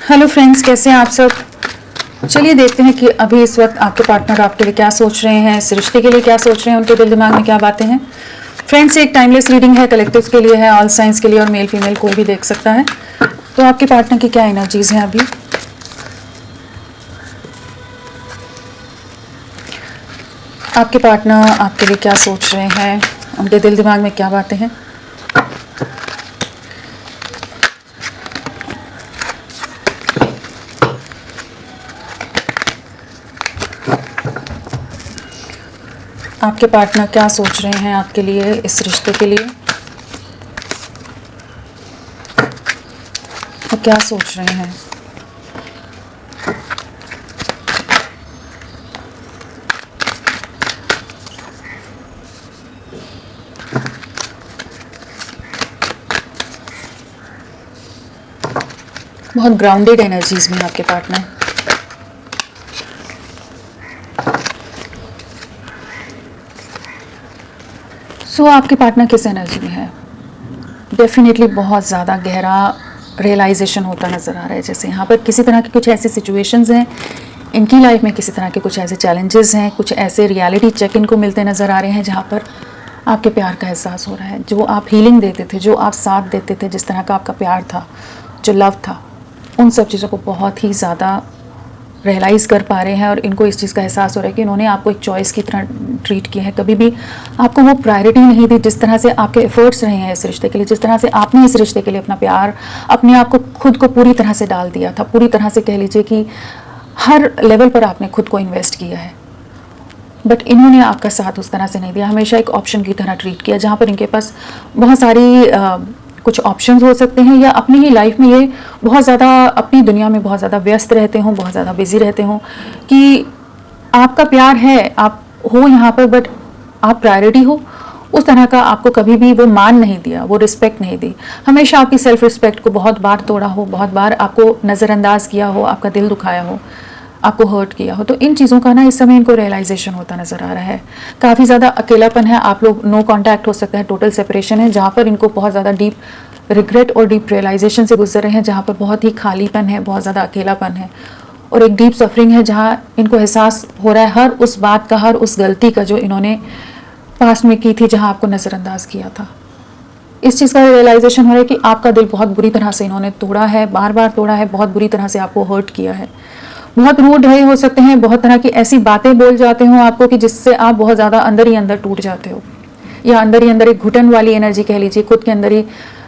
Hello friends, कैसे हैं आप सब। चलिए देखते हैं कि अभी इस वक्त आपके पार्टनर आपके लिए क्या सोच रहे हैं, इस रिश्ते के लिए क्या सोच रहे हैं, उनके दिल दिमाग में क्या बातें हैं। फ्रेंड्स, एक टाइमलेस रीडिंग है, कलेक्टिव्स के लिए है, ऑल साइंस के लिए, और मेल फीमेल कोई भी देख सकता है। तो आपके पार्टनर की क्या एनर्जीज हैं अभी। आपके पार्टनर आपके लिए क्या सोच रहे हैं, उनके दिल दिमाग में क्या बातें हैं। आपके पार्टनर क्या सोच रहे हैं आपके लिए, इस रिश्ते के लिए, वो क्या सोच रहे हैं। बहुत ग्राउंडेड एनर्जीज में आपके पार्टनर। आपके पार्टनर किस एनर्जी में है। डेफिनेटली बहुत ज़्यादा गहरा रियलाइजेशन होता नज़र आ रहा है। जैसे यहाँ पर किसी तरह की कुछ ऐसी सिचुएशंस हैं इनकी लाइफ में, किसी तरह के कुछ ऐसे चैलेंजेस हैं, कुछ ऐसे रियलिटी चेक इनको मिलते नज़र आ रहे हैं जहाँ पर आपके प्यार का एहसास हो रहा है। जो आप हीलिंग देते थे, जो आप साथ देते थे, जिस तरह का आपका प्यार था, जो लव था, उन सब चीज़ों को बहुत ही ज़्यादा रियलाइज़ कर पा रहे हैं। और इनको इस चीज़ का एहसास हो रहा है कि इन्होंने आपको एक चॉइस की तरह ट्रीट किया है। कभी भी आपको वो प्रायोरिटी नहीं दी, जिस तरह से आपके एफर्ट्स रहे हैं इस रिश्ते के लिए, जिस तरह से आपने इस रिश्ते के लिए अपना प्यार, अपने आप को, खुद को पूरी तरह से डाल दिया था। पूरी तरह से कह लीजिए कि हर लेवल पर आपने खुद को इन्वेस्ट किया है। बट इन्होंने आपका साथ उस तरह से नहीं दिया, हमेशा एक ऑप्शन की तरह ट्रीट किया, जहाँ पर इनके पास बहुत सारी कुछ ऑप्शंस हो सकते हैं, या अपनी ही लाइफ में ये बहुत ज़्यादा अपनी दुनिया में बहुत ज़्यादा व्यस्त रहते हों, बहुत ज़्यादा बिजी रहते हों कि आपका प्यार है, आप हो यहाँ पर, बट आप प्रायोरिटी हो। उस तरह का आपको कभी भी वो मान नहीं दिया, वो रिस्पेक्ट नहीं दी। हमेशा आपकी सेल्फ रिस्पेक्ट को बहुत बार तोड़ा हो, बहुत बार आपको नज़रअंदाज किया हो, आपका दिल दुखाया हो, आपको हर्ट किया हो। तो इन चीज़ों का ना इस समय इनको रियलाइजेशन होता नज़र आ रहा है। काफ़ी ज़्यादा अकेलापन है, आप लोग नो कांटेक्ट हो सकता है, टोटल सेपरेशन है, जहाँ पर इनको बहुत ज़्यादा डीप रिग्रेट और डीप रियलाइजेशन से गुजर रहे हैं, जहाँ पर बहुत ही खालीपन है, बहुत ज़्यादा अकेलापन है, और एक डीप सफरिंग है, जहाँ इनको एहसास हो रहा है हर उस बात का, हर उस गलती का जो इन्होंने पास्ट में की थी, जहाँ आपको नज़रअंदाज किया था। इस चीज़ का रियलाइजेशन हो रहा है कि आपका दिल बहुत बुरी तरह से इन्होंने तोड़ा है, बार बार तोड़ा है, बहुत बुरी तरह से आपको हर्ट किया है। बहुत रूड रहे हो सकते हैं, बहुत तरह की ऐसी बातें बोल जाते हो आपको कि जिससे आप बहुत ज़्यादा अंदर ही अंदर टूट जाते हो, या अंदर ही अंदर एक घुटन वाली एनर्जी कह लीजिए, खुद के अंदर ही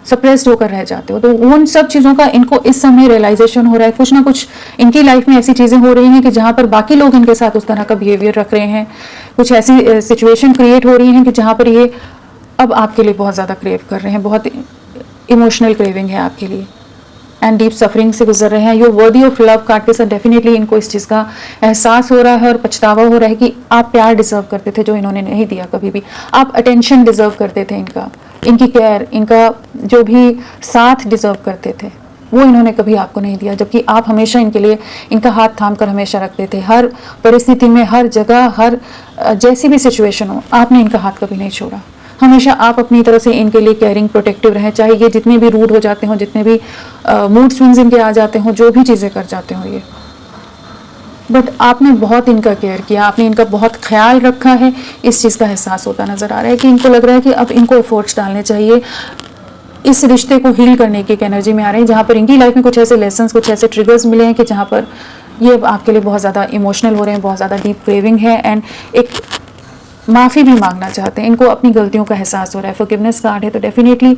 सप्रेस्ड होकर रह जाते हो। तो उन सब चीज़ों का इनको इस समय रियलाइजेशन हो रहा है। कुछ ना कुछ इनकी लाइफ में ऐसी चीज़ें हो रही हैं कि जहाँ पर बाकी लोग इनके साथ उस तरह का बिहेवियर रख रहे हैं, कुछ ऐसी सिचुएशन क्रिएट हो रही हैं कि जहाँ पर ये अब आपके लिए बहुत ज़्यादा क्रेव कर रहे हैं, बहुत इमोशनल क्रेविंग है आपके लिए, एंड डीप सफरिंग से गुजर रहे हैं। यू वर्दी ऑफ लव कार्ड के साथ डेफिनेटली इनको इस चीज़ का एहसास हो रहा है और पछतावा हो रहा है कि आप प्यार डिजर्व करते थे, जो इन्होंने नहीं दिया कभी भी। आप अटेंशन डिजर्व करते थे, इनका, इनकी केयर, इनका जो भी साथ डिजर्व करते थे, वो इन्होंने कभी आपको नहीं दिया। जबकि आप हमेशा इनके लिए इनका हाथ थाम कर हमेशा रखते थे, हर परिस्थिति में, हर जगह, हर जैसी भी सिचुएशन हो, आपने इनका हाथ कभी नहीं छोड़ा। हमेशा आप अपनी तरफ से इनके लिए केयरिंग, प्रोटेक्टिव रहें, चाहे ये जितने भी रूड हो जाते हों, जितने भी मूड स्विंग्स इनके आ जाते हों, जो भी चीज़ें कर जाते हों ये, बट आपने बहुत इनका केयर किया, आपने इनका बहुत ख्याल रखा है। इस चीज़ का एहसास होता नज़र आ रहा है कि इनको लग रहा है कि अब इनको एफर्ट्स डालने चाहिए, इस रिश्ते को हील करने की एक एनर्जी में आ रहे हैं, जहाँ पर इनकी लाइफ में कुछ ऐसे लेसन्स, कुछ ऐसे ट्रिगर्स मिले हैं कि जहाँ पर ये आपके लिए बहुत ज़्यादा इमोशनल हो रहे हैं, बहुत ज़्यादा डीप क्रेविंग है, एंड एक माफ़ी भी मांगना चाहते हैं। इनको अपनी गलतियों का एहसास हो रहा है। फॉरगिवनेस कार्ड है, तो डेफिनेटली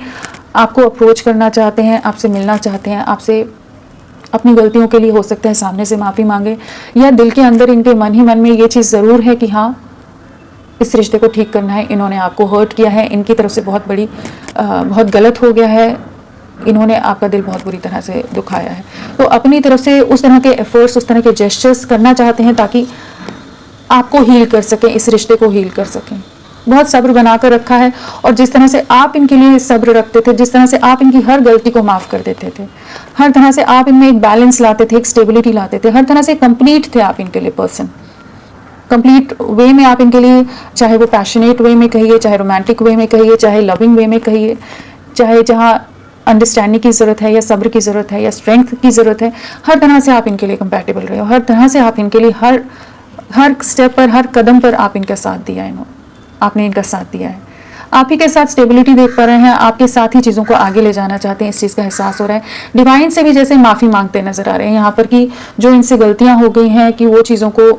आपको अप्रोच करना चाहते हैं, आपसे मिलना चाहते हैं, आपसे अपनी गलतियों के लिए हो सकता है सामने से माफ़ी मांगे, या दिल के अंदर इनके मन ही मन में ये चीज़ ज़रूर है कि हाँ, इस रिश्ते को ठीक करना है। इन्होंने आपको हर्ट किया है, इनकी तरफ से बहुत बड़ी बहुत गलत हो गया है, इन्होंने आपका दिल बहुत बुरी तरह से दुखाया है। तो अपनी तरफ से उस तरह के एफर्ट्स, उस तरह के जेस्चर्स करना चाहते हैं ताकि आपको हील कर सकें, इस रिश्ते को हील कर सकें। बहुत सब्र बना कर रखा है, और जिस तरह से आप इनके लिए सब्र रखते थे, जिस तरह से आप इनकी हर गलती को माफ़ कर देते थे, हर तरह से आप इनमें एक बैलेंस लाते थे, एक स्टेबिलिटी लाते थे, हर तरह से कंप्लीट थे आप इनके लिए पर्सन। कंप्लीट वे में आप इनके लिए, चाहे वो पैशनेट वे में कहिए, चाहे रोमांटिक वे में कहिए, चाहे लविंग वे में कहिए, चाहे जहाँ अंडरस्टैंडिंग की ज़रूरत है, या सब्र की ज़रूरत है, या स्ट्रेंथ की ज़रूरत है, हर तरह से आप इनके लिए कंपैटिबल रहे हो, हर तरह से आप इनके लिए हर स्टेप पर, हर कदम पर आप इनका साथ दिया है, आपने इनका साथ दिया है। आप ही के साथ स्टेबिलिटी देख पा रहे हैं, आपके साथ ही चीज़ों को आगे ले जाना चाहते हैं, इस चीज़ का एहसास हो रहा है। डिवाइन से भी जैसे माफ़ी मांगते नजर आ रहे हैं यहाँ पर कि जो इनसे गलतियाँ हो गई हैं कि वो चीज़ों को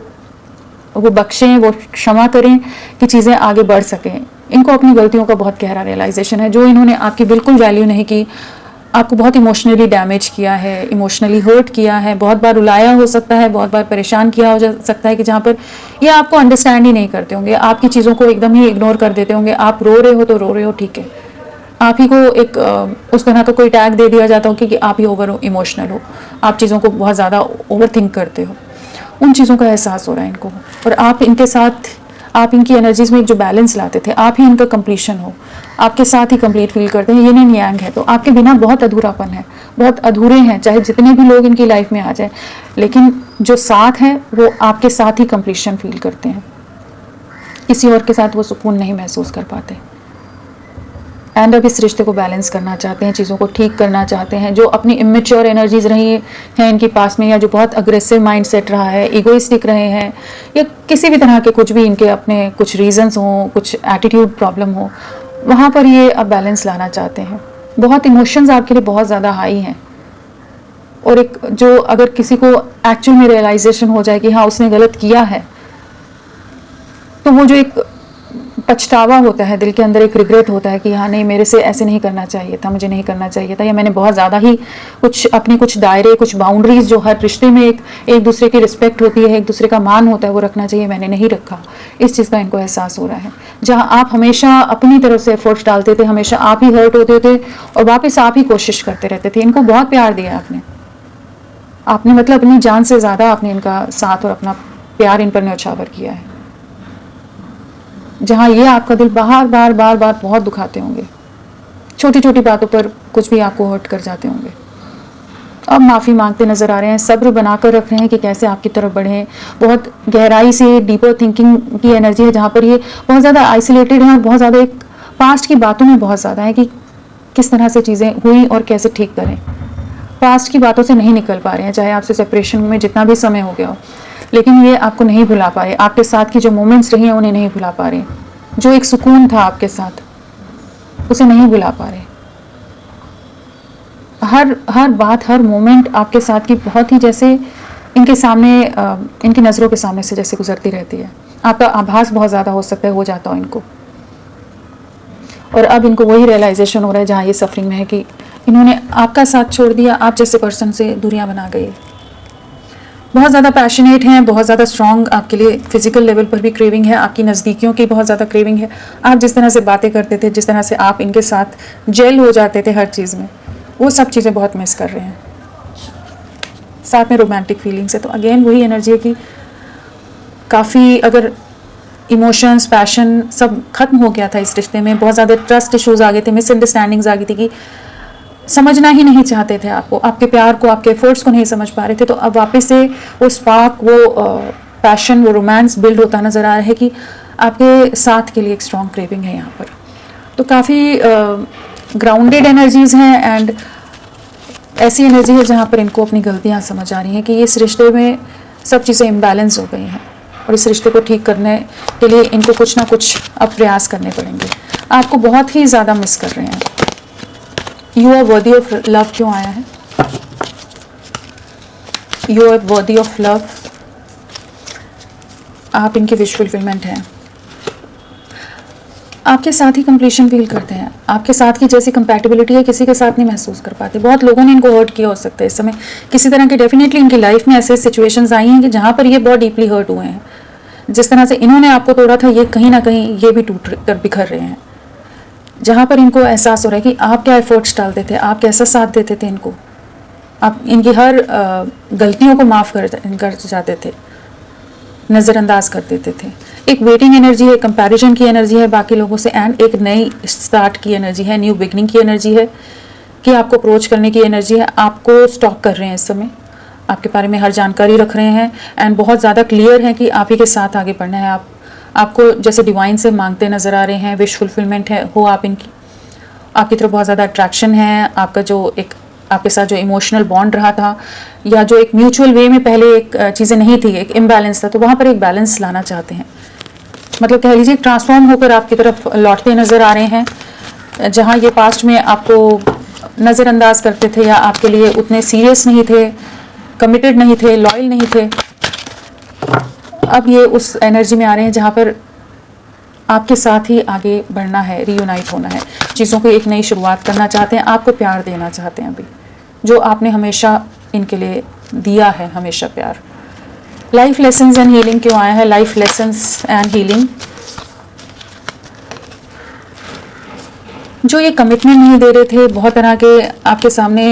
वो बख्शें, वो क्षमा करें कि चीज़ें आगे बढ़ सकें। इनको अपनी गलतियों का बहुत गहरा रियलाइजेशन है, जो इन्होंने आपकी बिल्कुल वैल्यू नहीं की, आपको बहुत इमोशनली डैमेज किया है, इमोशनली हर्ट किया है, बहुत बार रुलाया हो सकता है, बहुत बार परेशान किया हो सकता है कि जहाँ पर ये आपको अंडरस्टैंड ही नहीं करते होंगे, आपकी चीज़ों को एकदम ही इग्नोर कर देते होंगे। आप रो रहे हो तो रो रहे हो, ठीक है, आप ही को एक उस तरह का कोई टैग दे दिया जाता हो कि आप ही ओवर इमोशनल हो, आप चीज़ों को बहुत ज़्यादा ओवर थिंक करते हो। उन चीज़ों का एहसास हो रहा है इनको, और आप इनके साथ, आप इनकी एनर्जीज में एक जो बैलेंस लाते थे, आप ही इनका कंप्लीशन हो, आपके साथ ही कंप्लीट फील करते हैं। ये यांग है, तो आपके बिना बहुत अधूरापन है, बहुत अधूरे हैं, चाहे जितने भी लोग इनकी लाइफ में आ जाए, लेकिन जो साथ है वो आपके साथ ही कंप्लीशन फील करते हैं, किसी और के साथ वो सुकून नहीं महसूस कर पाते। एंड अब इस रिश्ते को बैलेंस करना चाहते हैं, चीज़ों को ठीक करना चाहते हैं। जो अपनी इमेच्योर एनर्जीज रही हैं इनके पास में, या जो बहुत अग्रेसिव माइंड सेट रहा है, इगोइस्टिक रहे हैं, या किसी भी तरह के कुछ भी इनके अपने कुछ रीजंस हों, कुछ एटीट्यूड प्रॉब्लम हो, वहाँ पर ये अब बैलेंस लाना चाहते हैं। बहुत इमोशंस आपके लिए बहुत ज़्यादा हाई हैं, और एक जो अगर किसी को एक्चुअल में रियलाइजेशन हो जाए कि हाँ उसने गलत किया है, तो वो जो एक पछतावा होता है, दिल के अंदर एक रिग्रेट होता है कि हाँ नहीं, मेरे से ऐसे नहीं करना चाहिए था, मुझे नहीं करना चाहिए था, या मैंने बहुत ज़्यादा ही कुछ दायरे, कुछ बाउंड्रीज जो हर रिश्ते में एक दूसरे की रिस्पेक्ट होती है, एक दूसरे का मान होता है, वो रखना चाहिए, मैंने नहीं रखा। इस चीज़ का इनको एहसास हो रहा है। जहाँ आप हमेशा अपनी तरफ से एफर्ट्स डालते थे, हमेशा आप ही हर्ट होते थे और वापस आप ही कोशिश करते रहते थे। इनको बहुत प्यार दिया आपने मतलब अपनी जान से ज़्यादा आपने इनका साथ और अपना प्यार इन पर न्यौछावर किया है। जहाँ ये आपका दिल बार बार बहुत दुखाते होंगे, छोटी छोटी बातों पर कुछ भी आपको हर्ट कर जाते होंगे, अब माफ़ी मांगते नज़र आ रहे हैं, सब्र बनाकर रख रहे हैं कि कैसे आपकी तरफ बढ़ें। बहुत गहराई से डीपर थिंकिंग की एनर्जी है, जहाँ पर ये बहुत ज़्यादा आइसोलेटेड हैं और बहुत ज़्यादा एक पास्ट की बातों में बहुत ज़्यादा है कि किस तरह से चीज़ें हुई और कैसे ठीक करें। पास्ट की बातों से नहीं निकल पा रहे हैं, चाहे आपसे सेपरेशन में जितना भी समय हो गया हो, लेकिन ये आपको नहीं भुला पा रहे। आपके साथ की जो मोमेंट्स रही हैं उन्हें नहीं भुला पा रहे, जो एक सुकून था आपके साथ उसे नहीं भुला पा रहे। हर बात, हर मोमेंट आपके साथ की बहुत ही जैसे इनके सामने, इनकी नज़रों के सामने से जैसे गुजरती रहती है। आपका आभास बहुत ज़्यादा हो सकता है, हो जाता हो इनको, और अब इनको वही रियलाइजेशन हो रहा है जहाँ ये सफरिंग में है कि इन्होंने आपका साथ छोड़ दिया, आप जैसे पर्सन से दूरियां बना गई। बहुत ज़्यादा पैशनेट हैं, बहुत ज़्यादा स्ट्रॉन्ग आपके लिए फिजिकल लेवल पर भी क्रेविंग है, आपकी नज़दीकियों की बहुत ज़्यादा क्रेविंग है। आप जिस तरह से बातें करते थे, जिस तरह से आप इनके साथ जेल हो जाते थे हर चीज़ में, वो सब चीज़ें बहुत मिस कर रहे हैं। साथ में रोमांटिक फीलिंग्स है, तो अगेन वही एनर्जी है कि काफ़ी अगर इमोशंस, पैशन सब खत्म हो गया था इस रिश्ते में, बहुत ज़्यादा ट्रस्ट इशूज़ आ गए थे, मिसअंडरस्टैंडिंग्स आ गई थी कि समझना ही नहीं चाहते थे आपको, आपके प्यार को, आपके एफर्ट्स को नहीं समझ पा रहे थे। तो अब वापस से वो स्पार्क, वो पैशन, वो रोमांस बिल्ड होता नज़र आ रहा है कि आपके साथ के लिए एक स्ट्रॉन्ग क्रेविंग है यहाँ पर। तो काफ़ी ग्राउंडेड एनर्जीज़ हैं, एंड ऐसी एनर्जी है जहाँ पर इनको अपनी गलतियाँ समझ आ रही हैं कि इस रिश्ते में सब चीज़ें इम्बैलेंस हो गई हैं, और इस रिश्ते को ठीक करने के लिए इनको कुछ ना कुछ अब प्रयास करने पड़ेंगे। आपको बहुत ही ज़्यादा मिस कर रहे हैं। You are worthy of love क्यों आया है? You are worthy of love, आप इनकी विश फुलफिलमेंट हैं, आपके साथ ही कंप्लीशन फील करते हैं, आपके साथ की जैसी कंपैटिबिलिटी है किसी के साथ नहीं महसूस कर पाते। बहुत लोगों ने इनको हर्ट किया हो सकता है इस समय, किसी तरह की डेफिनेटली इनकी लाइफ में ऐसे सिचुएशंस आई हैं कि जहाँ पर ये बहुत डीपली हर्ट हुए हैं। जिस तरह से इन्होंने आपको तोड़ा था, ये कहीं ना कहीं ये भी टूट कर बिखर रहे हैं, जहाँ पर इनको एहसास हो रहा है कि आप क्या एफर्ट्स डालते थे, आप कैसा साथ देते थे इनको, आप इनकी हर गलतियों को माफ़ कर जाते थे, नज़रअंदाज कर देते थे। एक वेटिंग एनर्जी है, कंपैरिजन की एनर्जी है बाकी लोगों से, एंड एक नई स्टार्ट की एनर्जी है, न्यू बिगनिंग की एनर्जी है कि आपको अप्रोच करने की एनर्जी है। आपको स्टॉक कर रहे हैं इस समय, आपके बारे में हर जानकारी रख रहे हैं, एंड बहुत ज़्यादा क्लियर है कि आप ही के साथ आगे बढ़ना है। आपको जैसे डिवाइन से मांगते नज़र आ रहे हैं, विश फुलफिलमेंट है हो आप इनकी, आपकी तरफ बहुत ज़्यादा अट्रैक्शन है, आपका जो एक आपके साथ जो इमोशनल बॉन्ड रहा था, या जो एक म्यूचुअल वे में पहले एक चीज़ें नहीं थी, एक इम्बैलेंस था, तो वहाँ पर एक बैलेंस लाना चाहते हैं। मतलब कह लीजिए ट्रांसफॉर्म होकर आपकी तरफ लौटते नज़र आ रहे हैं। जहाँ ये पास्ट में आपको नज़रअंदाज करते थे या आपके लिए उतने सीरियस नहीं थे, कमिटेड नहीं थे, लॉयल नहीं थे, अब ये उस एनर्जी में आ रहे हैं जहाँ पर आपके साथ ही आगे बढ़ना है, रीयूनाइट होना है, चीज़ों को एक नई शुरुआत करना चाहते हैं, आपको प्यार देना चाहते हैं अभी, जो आपने हमेशा इनके लिए दिया है, हमेशा प्यार। लाइफ लेसन्स एंड हीलिंग क्यों आया है? लाइफ लेसन्स एंड हीलिंग, जो ये कमिटमेंट नहीं दे रहे थे, बहुत तरह के आपके सामने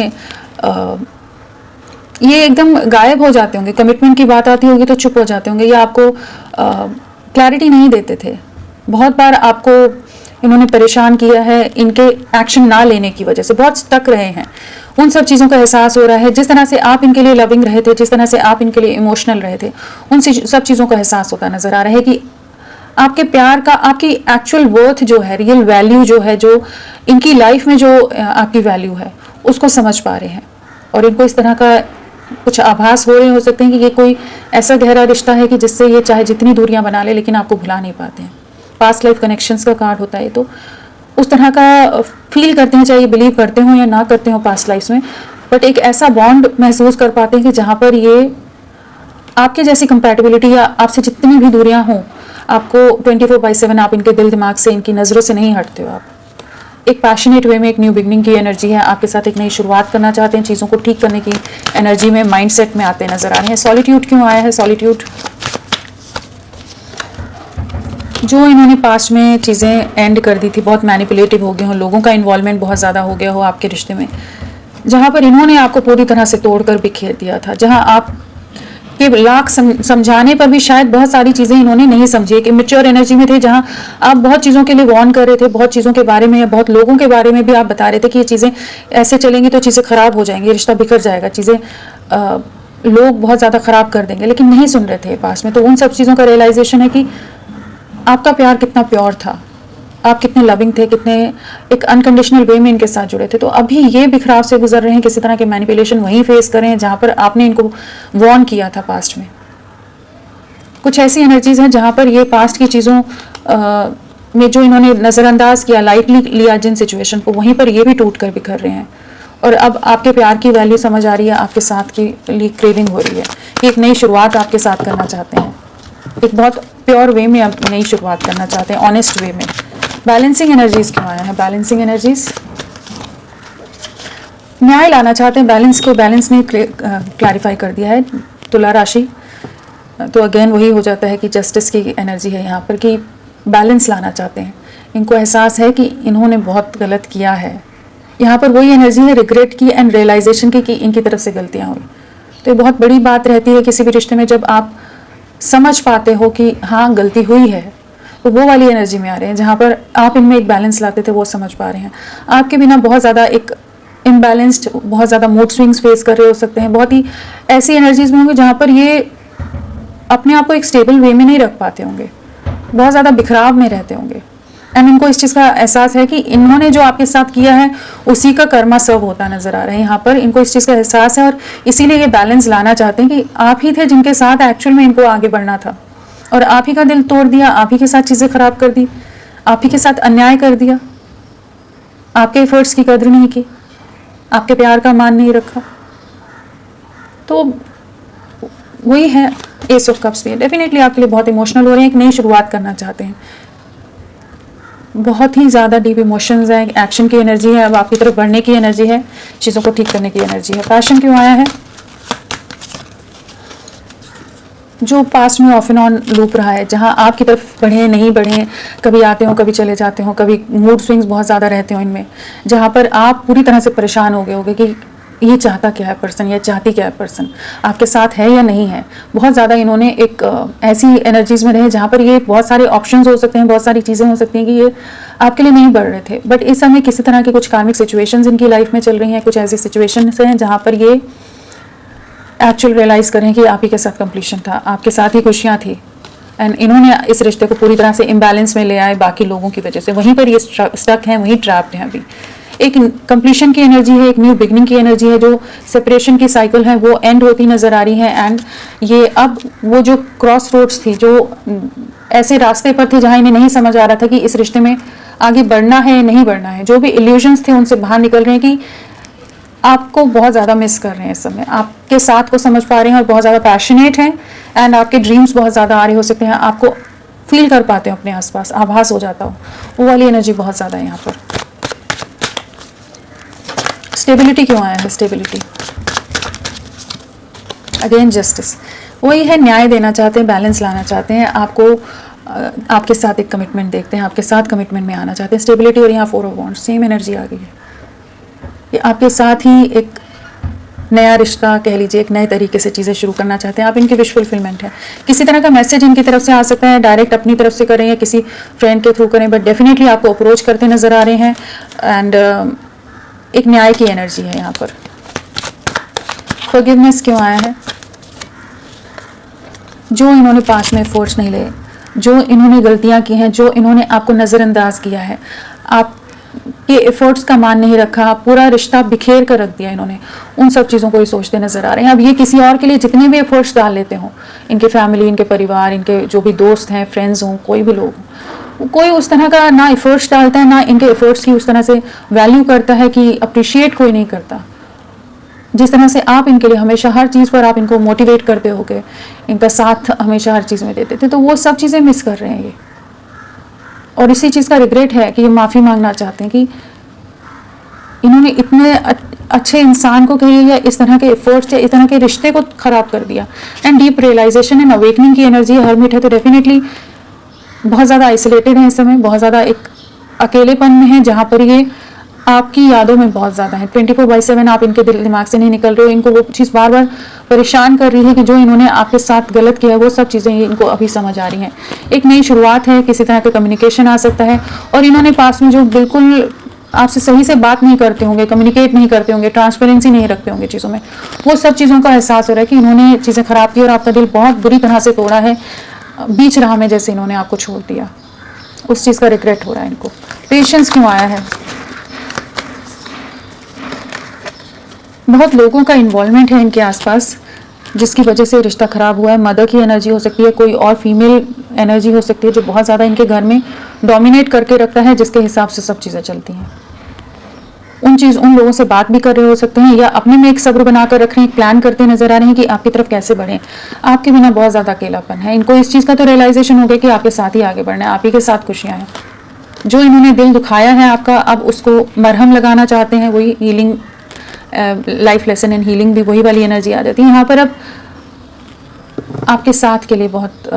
ये एकदम गायब हो जाते होंगे, कमिटमेंट की बात आती होगी तो चुप हो जाते होंगे, या आपको क्लैरिटी नहीं देते थे। बहुत बार आपको इन्होंने परेशान किया है, इनके एक्शन ना लेने की वजह से बहुत स्टक रहे हैं। उन सब चीज़ों का एहसास हो रहा है, जिस तरह से आप इनके लिए लविंग रहे थे, जिस तरह से आप इनके लिए इमोशनल रहे थे, उन सब चीज़ों का एहसास होता नज़र आ रहा है कि आपके प्यार का, आपकी एक्चुअल वर्थ जो है, रियल वैल्यू जो है, जो इनकी लाइफ में जो आपकी वैल्यू है, उसको समझ पा रहे हैं। और इनको इस तरह का कुछ आभास हो रहे हो सकते हैं कि ये कोई ऐसा गहरा रिश्ता है कि जिससे ये चाहे जितनी दूरियां बना ले लेकिन आपको भुला नहीं पाते हैं। पास्ट लाइफ कनेक्शंस का कार्ड होता है, तो उस तरह का फील करते हैं, चाहे ये बिलीव करते हो या ना करते हो पास्ट लाइफ में, बट एक ऐसा बॉन्ड महसूस कर पाते हैं कि जहाँ पर ये आपके जैसी कंपैटिबिलिटी या आपसे जितनी भी दूरियां हों, आपको 24/7 आप इनके दिल दिमाग से, इनकी नज़रों से नहीं हटते हो। आप एक पैशनेट वे में एक न्यू बिगनिंग की एनर्जी है, आपके साथ एक नई शुरुआत करना चाहते हैं, चीज़ों को ठीक करने की एनर्जी में, माइंडसेट में आते नजर आ रहे हैं। सॉलिट्यूड क्यों आया है? सॉलिट्यूड, जो इन्होंने पास्ट में चीज़ें एंड कर दी थी, बहुत मैनिपुलेटिव हो गए हो, लोगों का इन्वॉल्वमेंट बहुत ज़्यादा हो गया हो आपके रिश्ते में, जहाँ पर इन्होंने आपको पूरी तरह से तोड़कर बिखेर दिया था, जहाँ आप के लाख समझाने पर भी शायद बहुत सारी चीज़ें इन्होंने नहीं समझी। एक इमेच्योर एनर्जी में थे, जहाँ आप बहुत चीज़ों के लिए वार्न कर रहे थे, बहुत चीज़ों के बारे में, बहुत लोगों के बारे में भी आप बता रहे थे कि ये चीज़ें ऐसे चलेंगी तो चीज़ें ख़राब हो जाएंगी, रिश्ता बिखर जाएगा, चीज़ें लोग बहुत ज़्यादा ख़राब कर देंगे, लेकिन नहीं सुन रहे थे पास में। तो उन सब चीज़ों का रियलाइजेशन है कि आपका प्यार कितना प्योर था, आप कितने लविंग थे, कितने एक अनकंडीशनल वे में इनके साथ जुड़े थे। तो अभी ये बिखराव से गुजर रहे हैं, किसी तरह के मैनिपुलेशन वहीं फेस कर रहे हैं जहाँ पर आपने इनको वॉर्न किया था पास्ट में। कुछ ऐसी एनर्जीज हैं जहाँ पर ये पास्ट की चीज़ों में जो इन्होंने नज़रअंदाज किया, लाइटली लिया जिन सिचुएशन को, वहीं पर ये भी टूट कर बिखर रहे हैं। और अब आपके प्यार की वैल्यू समझ आ रही है, आपके साथ की लिए क्रेविंग हो रही है कि एक नई शुरुआत आपके साथ करना चाहते हैं, एक बहुत प्योर वे में आप नई शुरुआत करना चाहते हैं, ऑनेस्ट वे में। बैलेंसिंग एनर्जीज क्यों आया है? बैलेंसिंग एनर्जीज, न्याय लाना चाहते हैं, बैलेंस को, बैलेंस ने क्लैरिफाई कर दिया है। तुला राशि, तो अगेन वही हो जाता है कि जस्टिस की एनर्जी है यहाँ पर, कि बैलेंस लाना चाहते हैं। इनको एहसास है कि इन्होंने बहुत गलत किया है, यहाँ पर वही एनर्जी है रिग्रेट की एंड रियलाइजेशन की कि इनकी तरफ से गलतियाँ हुई। तो ये बहुत बड़ी बात रहती है किसी भी रिश्ते में, जब आप समझ पाते हो कि हाँ गलती हुई है, तो वो वाली एनर्जी में आ रहे हैं जहाँ पर आप इनमें एक बैलेंस लाते थे, वो समझ पा रहे हैं। आपके बिना बहुत ज़्यादा एक इम्बैलेंस्ड, बहुत ज़्यादा मूड स्विंग्स फेस कर रहे हो सकते हैं, बहुत ही ऐसी एनर्जीज में होंगे जहाँ पर ये अपने आप को एक स्टेबल वे में नहीं रख पाते होंगे, बहुत ज़्यादा बिखराव में रहते होंगे। एंड इनको इस चीज़ का एहसास है कि इन्होंने जो आपके साथ किया है उसी का कर्मा सर्व होता नजर आ रहा है। यहाँ पर इनको इस चीज़ का एहसास है और इसीलिए ये बैलेंस लाना चाहते हैं कि आप ही थे जिनके साथ एक्चुअल में इनको आगे बढ़ना था, और आप ही का दिल तोड़ दिया, आप ही के साथ चीज़ें खराब कर दी, आप ही के साथ अन्याय कर दिया, आपके एफर्ट्स की कदर नहीं की, आपके प्यार का मान नहीं रखा। तो वही है एस ऑफ कप्स भी। डेफिनेटली आपके लिए बहुत इमोशनल हो रहे हैं, एक नई शुरुआत करना चाहते हैं, बहुत ही ज़्यादा डीप इमोशंस हैं, एक्शन की एनर्जी है, अब आपकी तरफ बढ़ने की एनर्जी है, चीज़ों को ठीक करने की एनर्जी है। पैशन क्यों आया है? जो पास्ट में ऑफ एंड ऑन लूप रहा है, जहाँ आपकी तरफ बढ़े नहीं बढ़े, कभी आते हो कभी चले जाते हो, कभी मूड स्विंग्स बहुत ज़्यादा रहते हो इनमें, जहाँ पर आप पूरी तरह से परेशान हो गए होगे कि ये चाहता क्या है पर्सन, या चाहती क्या है पर्सन, आपके साथ है या नहीं है। बहुत ज़्यादा इन्होंने एक ऐसी एनर्जीज में रहे जहाँ पर ये बहुत सारे ऑप्शंस हो सकते हैं, बहुत सारी चीज़ें हो सकती हैं कि ये आपके लिए नहीं बढ़ रहे थे, बट इस समय किसी तरह की कुछ कार्मिक सिचुएशंस इनकी लाइफ में चल रही हैं, कुछ ऐसी सिचुएशंस हैं जहाँ पर ये एक्चुअल रियलाइज़ करें कि आप ही के साथ कंप्लीशन था, आपके साथ ही खुशियाँ थी, एंड इन्होंने इस रिश्ते को पूरी तरह से इम्बैलेंस में ले आए बाकी लोगों की वजह से, वहीं पर ये स्टक हैं, वहीं ट्रैप्ड हैं अभी। एक कंप्लीशन की एनर्जी है, एक न्यू बिगनिंग की एनर्जी है, जो सेपरेशन की साइकिल है वो एंड होती नज़र आ रही है। एंड ये अब वो जो क्रॉस रोड्स थी, जो ऐसे रास्ते पर थे जहाँ इन्हें नहीं समझ आ रहा था कि इस रिश्ते में आगे बढ़ना है नहीं बढ़ना है, जो भी इल्यूजन्स थे उनसे बाहर निकल रहे हैं कि आपको बहुत ज़्यादा मिस कर रहे हैं इस समय, आपके साथ को समझ पा रहे हैं और बहुत ज़्यादा पैशनेट हैं। एंड आपके ड्रीम्स बहुत ज़्यादा आ रहे हो सकते हैं, आपको फील कर पाते हो अपने आसपास, आभास हो जाता हो, वो वाली एनर्जी बहुत ज़्यादा है यहाँ पर। स्टेबिलिटी क्यों आया है? स्टेबिलिटी अगेन जस्टिस, वही है, न्याय देना चाहते हैं, बैलेंस लाना चाहते हैं, आपको आपके साथ एक कमिटमेंट देखते हैं, आपके साथ कमिटमेंट में आना चाहते हैं। स्टेबिलिटी और यहाँ 4 ऑफ वॉन्ड्स, सेम एनर्जी आ गई है। ये आपके साथ ही एक नया रिश्ता कह लीजिए, एक नए तरीके से चीज़ें शुरू करना चाहते हैं आप, इनकी विश फुलफिलमेंट है। किसी तरह का मैसेज इनकी तरफ से आ सकता है, डायरेक्ट अपनी तरफ से करें या किसी फ्रेंड के थ्रू करें, बट डेफिनेटली आपको अप्रोच करते नज़र आ रहे हैं। एंड एक न्याय की एनर्जी है यहाँ पर। फॉरगिवनेस क्यों आया है? जो इन्होंने पास्ट में एफर्ट्स नहीं लिए, जो इन्होंने गलतियाँ की हैं, जो इन्होंने आपको नज़रअंदाज किया है, आपके एफर्ट्स का मान नहीं रखा, पूरा रिश्ता बिखेर कर रख दिया इन्होंने, उन सब चीज़ों को ये सोचते नज़र आ रहे हैं। अब ये किसी और के लिए जितने भी एफर्ट्स डाल लेते हों, इनके फैमिली, इनके परिवार, इनके जो भी दोस्त हैं, फ्रेंड्स हों, कोई भी लोग, कोई उस तरह का ना एफर्ट्स डालता है, ना इनके एफर्ट्स की उस तरह से वैल्यू करता है कि अप्रिशिएट कोई नहीं करता। जिस तरह से आप इनके लिए हमेशा हर चीज़ पर आप इनको मोटिवेट करते होगे, इनका साथ हमेशा हर चीज़ में देते थे, तो वो सब चीज़ें मिस कर रहे हैं ये। और इसी चीज़ का रिग्रेट है कि ये माफ़ी मांगना चाहते हैं कि इन्होंने इतने अच्छे इंसान को कहिए या इस तरह के एफर्ट्स या इस तरह के रिश्ते को ख़राब कर दिया। And deep realization and awakening की एनर्जी है, हर्मिट है, तो डेफिनेटली बहुत ज़्यादा आइसोलेटेड है इस समय, बहुत ज़्यादा एक अकेलेपन में है, जहाँ पर ये आपकी यादों में बहुत ज़्यादा है। 24/7 आप इनके दिल दिमाग से नहीं निकल रहे हो, इनको वो चीज़ बार बार परेशान कर रही है कि जो इन्होंने आपके साथ गलत किया है, वो सब चीज़ें इनको अभी समझ आ रही हैं। एक नई शुरुआत है, किसी तरह का कम्युनिकेशन आ सकता है, और इन्होंने पास में जो बिल्कुल आपसे सही से बात नहीं करते होंगे, कम्युनिकेट नहीं करते होंगे, ट्रांसपेरेंसी नहीं रखते होंगे चीज़ों में, वो सब चीज़ों का एहसास हो रहा है कि इन्होंने चीज़ें ख़राब की और आपका दिल बहुत बुरी तरह से तोड़ा है, बीच राह में जैसे इन्होंने आपको छोड़ दिया, उस चीज़ का रिग्रेट हो रहा है इनको। पेशेंस क्यों आया है? बहुत लोगों का इन्वॉल्वमेंट है इनके आसपास, जिसकी वजह से रिश्ता ख़राब हुआ है। मदर की एनर्जी हो सकती है, कोई और फीमेल एनर्जी हो सकती है जो बहुत ज़्यादा इनके घर में डोमिनेट करके रखता है, जिसके हिसाब से सब चीज़ें चलती हैं। उन लोगों से बात भी कर रहे हो सकते हैं, या अपने में एक सब्र बनाकर रख रहे हैं, प्लान करते नजर आ रहे हैं कि आपकी तरफ कैसे बढ़ें। आपके बिना बहुत ज़्यादा अकेलापन है, इनको इस चीज़ का तो रियलाइजेशन हो गया कि आपके साथ ही आगे बढ़ना है, आप ही के साथ खुशियाँ हैं। जो इन्होंने दिल दुखाया है आपका, अब उसको मरहम लगाना चाहते हैं, वही healing, life lesson and healing भी वही वाली एनर्जी आ जाती है यहाँ पर। अब आपके साथ के लिए बहुत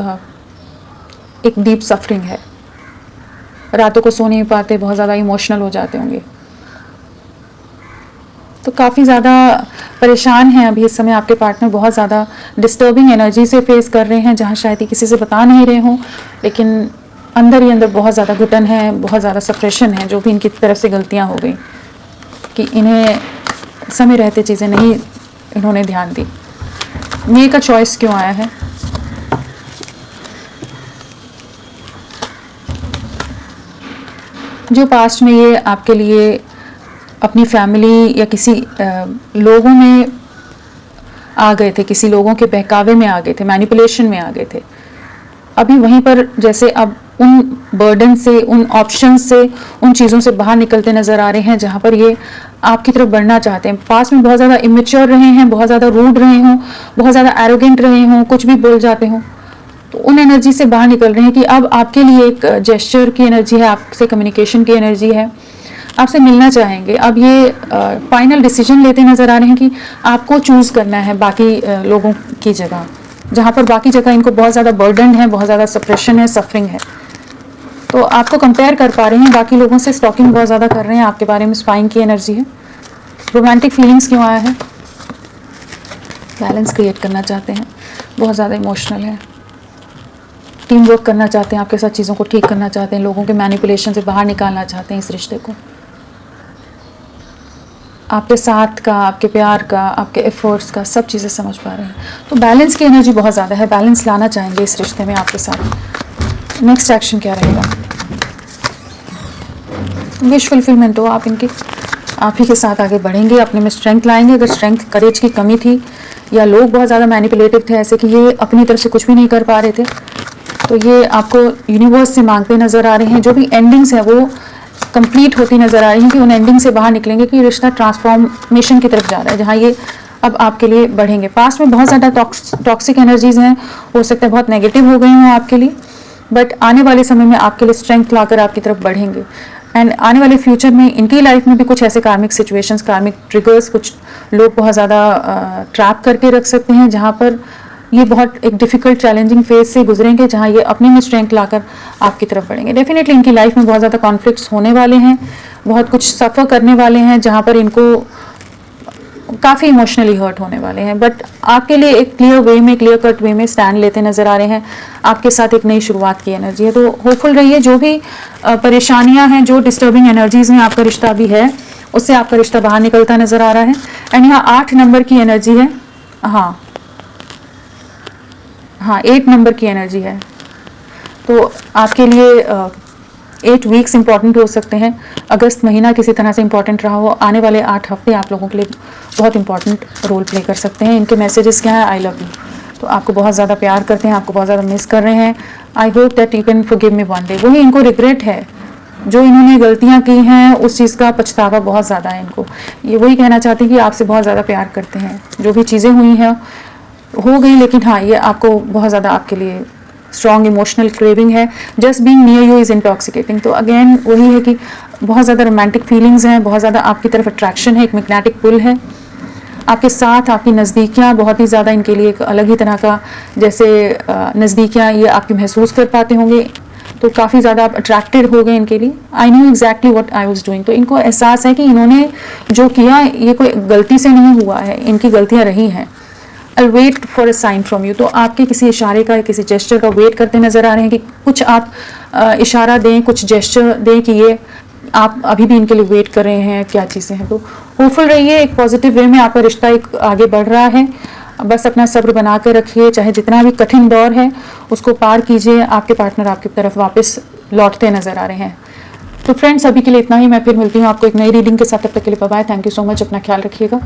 एक डीप सफरिंग है, रातों को सो नहीं पाते, बहुत ज़्यादा इमोशनल हो जाते होंगे, तो काफ़ी ज़्यादा परेशान हैं अभी इस समय। आपके पार्टनर बहुत ज़्यादा डिस्टर्बिंग एनर्जी से फेस कर रहे हैं, जहाँ शायद ही किसी से बता नहीं रहे हों, लेकिन अंदर ही अंदर बहुत ज़्यादा घुटन है, बहुत ज़्यादा सप्रेशन है, जो भी इनकी तरफ से गलतियाँ हो गई कि इन्हें समय रहते चीज़ें नहीं इन्होंने ध्यान दी। मे का चॉइस क्यों आया है? जो पास्ट में ये आपके लिए अपनी फैमिली या किसी लोगों में आ गए थे, किसी लोगों के बहकावे में आ गए थे, मैनिपुलेशन में आ गए थे, अभी वहीं पर जैसे अब उन बर्डन से, उन ऑप्शन से, उन चीज़ों से बाहर निकलते नज़र आ रहे हैं, जहाँ पर ये आपकी तरफ बढ़ना चाहते हैं। पास में बहुत ज़्यादा इमेच्योर रहे हैं, बहुत ज़्यादा रूड रहे हों, बहुत ज़्यादा एरोगेंट रहे हों, कुछ भी बोल जाते हों, तो उन एनर्जी से बाहर निकल रहे हैं कि अब आपके लिए एक जेस्चर की एनर्जी है, आपसे कम्युनिकेशन की एनर्जी है, आपसे मिलना चाहेंगे। अब ये फाइनल डिसीजन लेते नज़र आ रहे हैं कि आपको चूज़ करना है बाकी लोगों की जगह, जहाँ पर बाकी जगह इनको बहुत ज़्यादा बर्डन है, बहुत ज़्यादा सप्रेशन है, सफरिंग है, तो आपको कंपेयर कर पा रहे हैं बाकी लोगों से, स्टॉकिंग बहुत ज़्यादा कर रहे हैं आपके बारे में, स्पाइंग की एनर्जी है। रोमांटिक फीलिंग्स क्यों आया है? बैलेंस क्रिएट करना चाहते हैं, बहुत ज़्यादा इमोशनल है, टीम वर्क करना चाहते हैं, आपके साथ चीज़ों को ठीक करना चाहते हैं, लोगों के मैनिपुलेशन से बाहर निकालना चाहते हैं इस रिश्ते को। आपके साथ का, आपके प्यार का, आपके एफर्ट्स का, सब चीज़ें समझ पा रहे हैं। तो बैलेंस की एनर्जी बहुत ज़्यादा है, बैलेंस लाना चाहेंगे इस रिश्ते में आपके साथ। नेक्स्ट एक्शन क्या रहेगा? विश फुलफिलमेंट हो आप इनकी, आप ही के साथ आगे बढ़ेंगे, अपने में स्ट्रेंथ लाएंगे। अगर स्ट्रेंथ, करेज की कमी थी या लोग बहुत ज़्यादा मैनिपुलेटिव थे, ऐसे कि ये अपनी तरफ से कुछ भी नहीं कर पा रहे थे, तो ये आपको यूनिवर्स से मांगते नज़र आ रहे हैं। जो भी एंडिंग्स हैं वो कंप्लीट होती नज़र आ रही हैं कि उन एंडिंग से बाहर निकलेंगे, कि रिश्ता ट्रांसफॉर्मेशन की तरफ जा रहा है, जहाँ ये अब आपके लिए बढ़ेंगे। पास्ट में बहुत ज़्यादा टॉक्सिक एनर्जीज़ हैं, हो सकता है बहुत नेगेटिव हो गई हों आपके लिए, बट आने वाले समय में आपके लिए स्ट्रेंथ लाकर आपकी तरफ बढ़ेंगे। एंड आने वाले फ्यूचर में इनकी लाइफ में भी कुछ ऐसे कार्मिक सिचुएशंस, कार्मिक ट्रिगर्स, कुछ लोग बहुत ज़्यादा ट्रैप करके रख सकते हैं, जहाँ पर ये बहुत एक डिफ़िकल्ट चैलेंजिंग फेज से गुजरेंगे, जहाँ ये अपने में स्ट्रेंथ लाकर आपकी तरफ बढ़ेंगे। डेफिनेटली इनकी लाइफ में बहुत ज़्यादा कॉन्फ्लिक्ट्स होने वाले हैं, बहुत कुछ सफ़र करने वाले हैं, जहाँ पर इनको काफ़ी इमोशनली हर्ट होने वाले हैं, बट आपके लिए एक क्लियर वे में, क्लियर कट वे में स्टैंड लेते नज़र आ रहे हैं। आपके साथ एक नई शुरुआत की एनर्जी है, तो होपफुल रहिए। जो भी परेशानियां हैं, जो डिस्टर्बिंग एनर्जीज में आपका रिश्ता भी है, उससे आपका रिश्ता बाहर निकलता नज़र आ रहा है। एंड यहाँ 8 नंबर की एनर्जी है, हाँ 8 नंबर की एनर्जी है। तो आपके लिए 8 वीक्स इंपॉर्टेंट हो सकते हैं। अगस्त महीना किसी तरह से इंपॉर्टेंट रहा हो, आने वाले 8 हफ्ते आप लोगों के लिए बहुत इंपॉर्टेंट रोल प्ले कर सकते हैं। इनके मैसेजेस क्या है? I love you. तो आपको बहुत ज़्यादा प्यार करते हैं, आपको बहुत ज़्यादा मिस कर रहे हैं। I hope that you can forgive me one day. वही इनको रिग्रेट है, जो इन्होंने गलतियाँ की हैं उस चीज़ का पछतावा बहुत ज़्यादा है इनको। ये वही कहना चाहते हैं कि आपसे बहुत ज़्यादा प्यार करते हैं। जो भी चीज़ें हुई हैं हो गई, लेकिन हाँ ये आपको बहुत ज़्यादा, आपके लिए स्ट्रॉन्ग इमोशनल क्रेविंग है। Just being near you is intoxicating. तो अगेन वही है कि बहुत ज़्यादा रोमांटिक फीलिंग्स हैं, बहुत ज़्यादा आपकी तरफ अट्रैक्शन है, एक मैग्नेटिक पुल है आपके साथ। आपकी नज़दीकियाँ बहुत ही ज़्यादा इनके लिए एक अलग ही तरह का, जैसे नज़दीकियाँ ये आपकी महसूस कर पाते होंगे, तो काफ़ी ज़्यादा आप अट्रैक्टेड हो गए इनके लिए। I know exactly what I was doing. तो इनको एहसास है कि इन्होंने जो किया ये कोई गलती से नहीं हुआ है, इनकी गलतियाँ रही हैं। I'll wait for a sign from you। तो आपके किसी इशारे का, किसी जेस्चर का वेट करते नज़र आ रहे हैं कि कुछ आप इशारा दें, कुछ जेस्चर दें कि ये आप अभी भी इनके लिए वेट कर रहे हैं, क्या चीज़ें हैं। तो होपफुल रहिए, एक पॉजिटिव वे में आपका रिश्ता एक आगे बढ़ रहा है। बस अपना सब्र बना कर रखिए, चाहे जितना भी कठिन दौर है उसको पार कीजिए। आपके पार्टनर आपकी तरफ वापस लौटते नज़र आ रहे हैं। तो फ्रेंड्स, अभी के लिए इतना ही। मैं फिर मिलती हूँ आपको एक नई रीडिंग के साथ। तब तक के लिए bye bye. Thank you so much. अपना ख्याल रखिएगा।